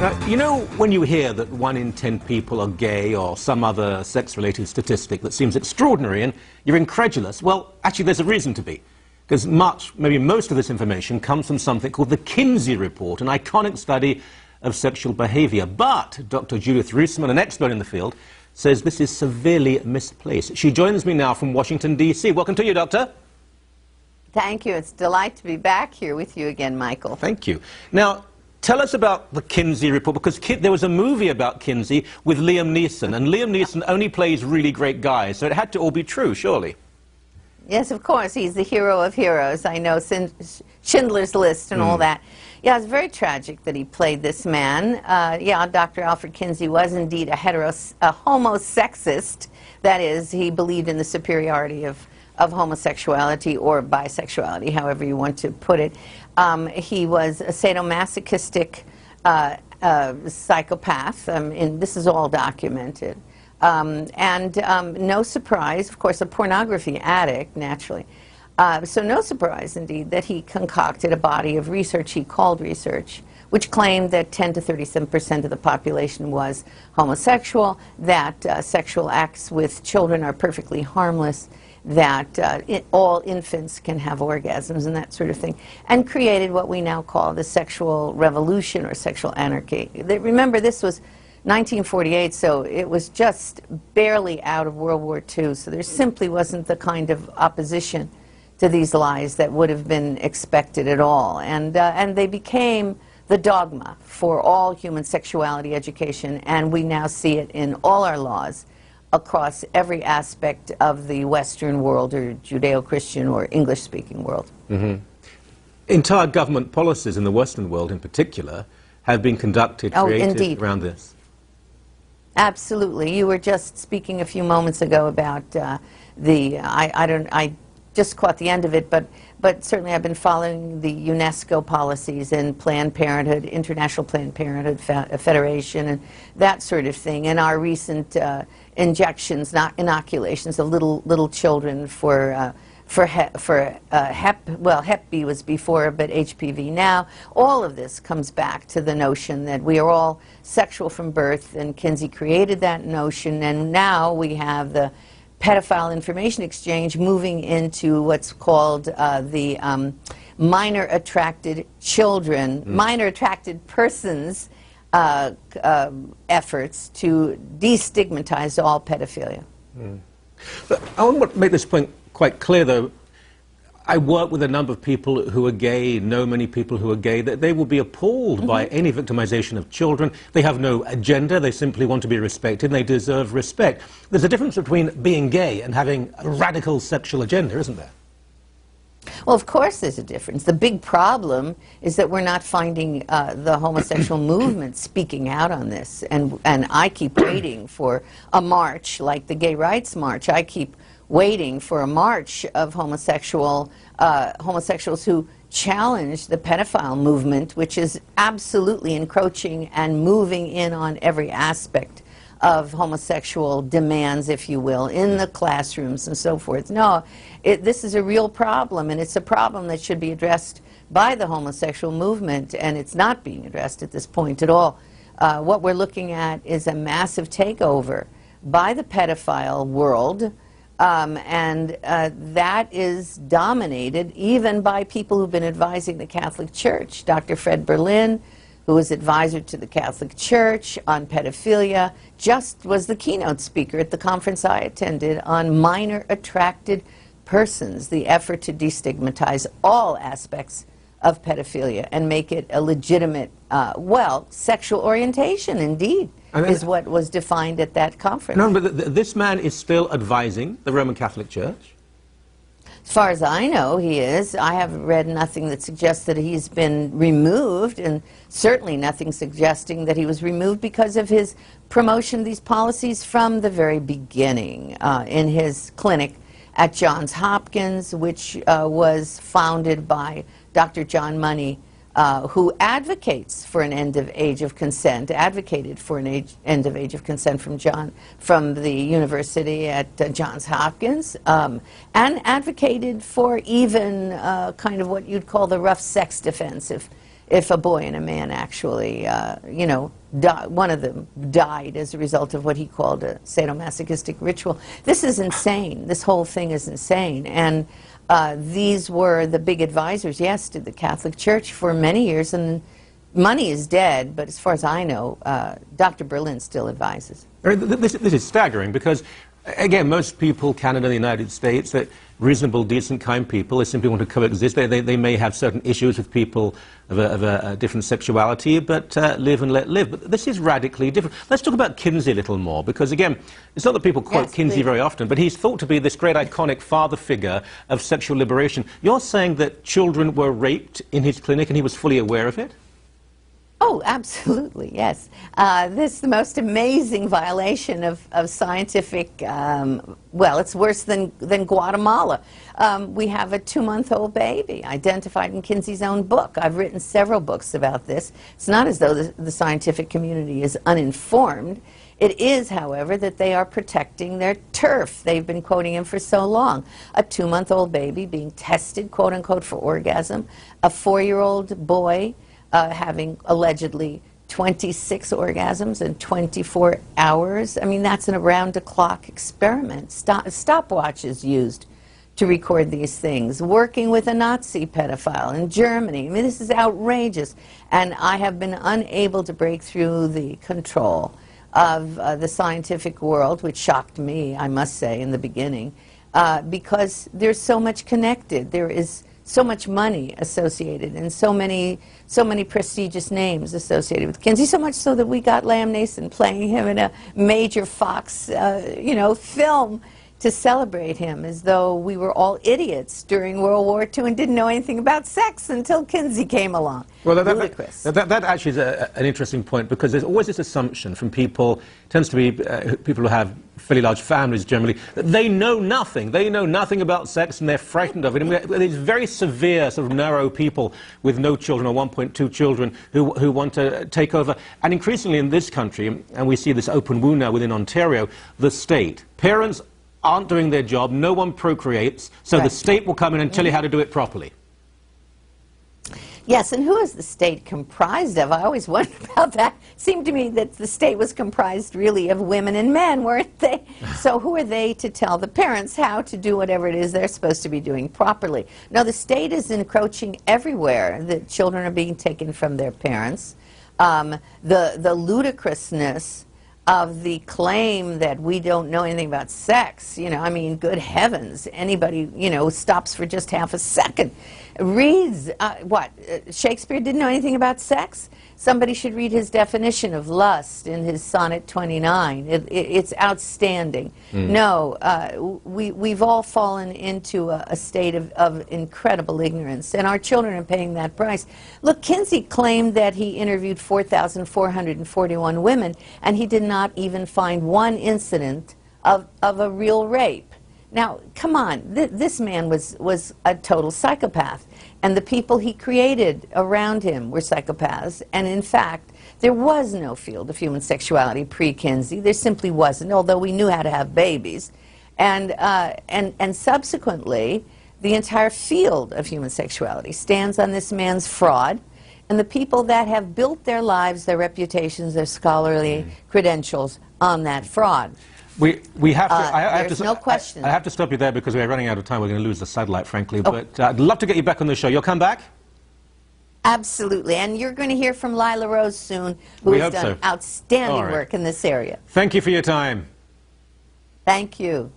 Now, you know when you hear that 1 in 10 people are gay or some other sex-related statistic that seems extraordinary and you're incredulous? Well, actually there's a reason to be. Because maybe most of this information comes from something called the Kinseyan report, an iconic study of sexual behavior. But Dr. Judith Reisman, an expert in the field, says this is severely misplaced. She joins me now from Washington, D.C. Welcome to you, Doctor. Thank you. It's a delight to be back here with you again, Michael. Thank you. Now, tell us about the Kinseyan report, because there was a movie about Kinsey with Liam Neeson, and Liam Neeson only plays really great guys, so it had to all be true, surely. Yes, of course. He's the hero of heroes. I know Schindler's List and all that. Yeah, it's very tragic that he played this man. Yeah, Dr. Alfred Kinsey was indeed a homosexist. That is, he believed in the superiority of homosexuality or bisexuality, however you want to put it. He was a sadomasochistic psychopath, and this is all documented. No surprise, of course, a pornography addict, naturally. So no surprise, indeed, that he concocted a body of research he called research, which claimed that 10 to 37% of the population was homosexual, that sexual acts with children are perfectly harmless, that all infants can have orgasms and that sort of thing, and created what we now call the sexual revolution or sexual anarchy. Remember, this was 1948, so it was just barely out of World War II, so there simply wasn't the kind of opposition to these lies that would have been expected at all. And they became the dogma for all human sexuality education, and we now see it in all our laws across every aspect of the Western world, or Judeo-Christian or English-speaking world. Entire government policies in the Western world in particular have been created around this. Absolutely. You were just speaking a few moments ago about I just caught the end of it, but certainly I've been following the UNESCO policies and Planned Parenthood, International Planned Parenthood Federation, and that sort of thing, and our recent injections, not inoculations, of little children for Hep B was before, but HPV now. All of this comes back to the notion that we are all sexual from birth, and Kinsey created that notion, and now we have the pedophile information exchange moving into what's called the minor attracted children, minor attracted persons efforts to destigmatize all pedophilia. But I want to make this point quite clear, though. I work with a number of people who are gay, know many people who are gay, that they will be appalled by any victimization of children. They have no agenda, they simply want to be respected, and they deserve respect. There's a difference between being gay and having a radical sexual agenda, isn't there? Well, of course there's a difference. The big problem is that we're not finding the homosexual movement speaking out on this. And I keep waiting for a march like the Gay Rights March. I keep waiting for a march of homosexuals who challenge the pedophile movement, which is absolutely encroaching and moving in on every aspect of homosexual demands, if you will, in the classrooms and so forth. No, this is a real problem, and it's a problem that should be addressed by the homosexual movement, and it's not being addressed at this point at all. What we're looking at is a massive takeover by the pedophile world, that is dominated even by people who've been advising the Catholic Church. Dr. Fred Berlin, who was advisor to the Catholic Church on pedophilia, just was the keynote speaker at the conference I attended on minor attracted persons, the effort to destigmatize all aspects of pedophilia and make it a legitimate, well, sexual orientation, indeed, is what was defined at that conference. No, but this man is still advising the Roman Catholic Church? As far as I know, he is. I have read nothing that suggests that he's been removed, and certainly nothing suggesting that he was removed because of his promotion of these policies from the very beginning in his clinic at Johns Hopkins, which was founded by Dr. John Money, who advocates for an end of age of consent, advocated for an end of age of consent from the university at Johns Hopkins, and advocated for even kind of what you'd call the rough sex defense. if a boy and a man actually, you know, one of them died as a result of what he called a sadomasochistic ritual. This is insane. This whole thing is insane. And these were the big advisors, yes, to the Catholic Church for many years. And money is dead, but as far as I know, Dr. Berlin still advises. This is staggering because, again, most people, Canada, the United States, that reasonable, decent, kind people, they simply want to coexist. They may have certain issues with people of a different sexuality, but live and let live. But this is radically different. Let's talk about Kinsey a little more, because, again, it's not that people quote Kinsey very often, but he's thought to be this great iconic father figure of sexual liberation. You're saying that children were raped in his clinic and he was fully aware of it? Oh, absolutely, yes. This is the most amazing violation of scientific, well, it's worse than Guatemala. We have a 2-month-old baby identified in Kinsey's own book. I've written several books about this. It's not as though the scientific community is uninformed. It is, however, that they are protecting their turf. They've been quoting him for so long. A 2-month-old baby being tested, quote-unquote, for orgasm. A 4-year-old boy having allegedly 26 orgasms in 24 hours. I mean, that's an around-the-clock experiment. Stopwatches used to record these things. Working with a Nazi pedophile in Germany. I mean, this is outrageous. And I have been unable to break through the control of the scientific world, which shocked me, I must say, in the beginning, because there's so much connected. There is so much money associated and so many prestigious names associated with Kinsey, so much so that we got Liam Neeson playing him in a major Fox, you know, film to celebrate him, as though we were all idiots during World War II and didn't know anything about sex until Kinsey came along. Well, Ludicrous. That actually is an interesting point, because there's always this assumption from people, tends to be people who have fairly large families generally, that they know nothing. They know nothing about sex and they're frightened of it. And these very severe, sort of narrow people with no children or 1.2 children who want to take over. And increasingly in this country, and we see this open wound now within Ontario, the state, parents aren't doing their job, no one procreates, so the state will come in and tell you how to do it properly. Yes, and who is the state comprised of? I always wondered about that. It seemed to me that the state was comprised really of women and men, weren't they? So who are they to tell the parents how to do whatever it is they're supposed to be doing properly? No, the state is encroaching everywhere. The children are being taken from their parents. The ludicrousness of the claim that we don't know anything about sex, you know, I mean, good heavens, anybody, you know, stops for just half a second, reads, Shakespeare didn't know anything about sex? Somebody should read his definition of lust in his Sonnet 29. It's outstanding. No, we've all fallen into a state of incredible ignorance, and our children are paying that price. Look, Kinsey claimed that he interviewed 4,441 women, and he did not even find one incident of a real rape. Now, come on, this man was a total psychopath, and the people he created around him were psychopaths, and in fact, there was no field of human sexuality pre-Kinsey. There simply wasn't, although we knew how to have babies. And subsequently, the entire field of human sexuality stands on this man's fraud, and the people that have built their lives, their reputations, their scholarly credentials on that fraud. We have to, there's no question. I have to stop you there because we're running out of time. We're going to lose the satellite, frankly. But I'd love to get you back on the show. You'll come back? Absolutely. And you're going to hear from Lila Rose soon, who has done outstanding work in this area. Thank you for your time. Thank you.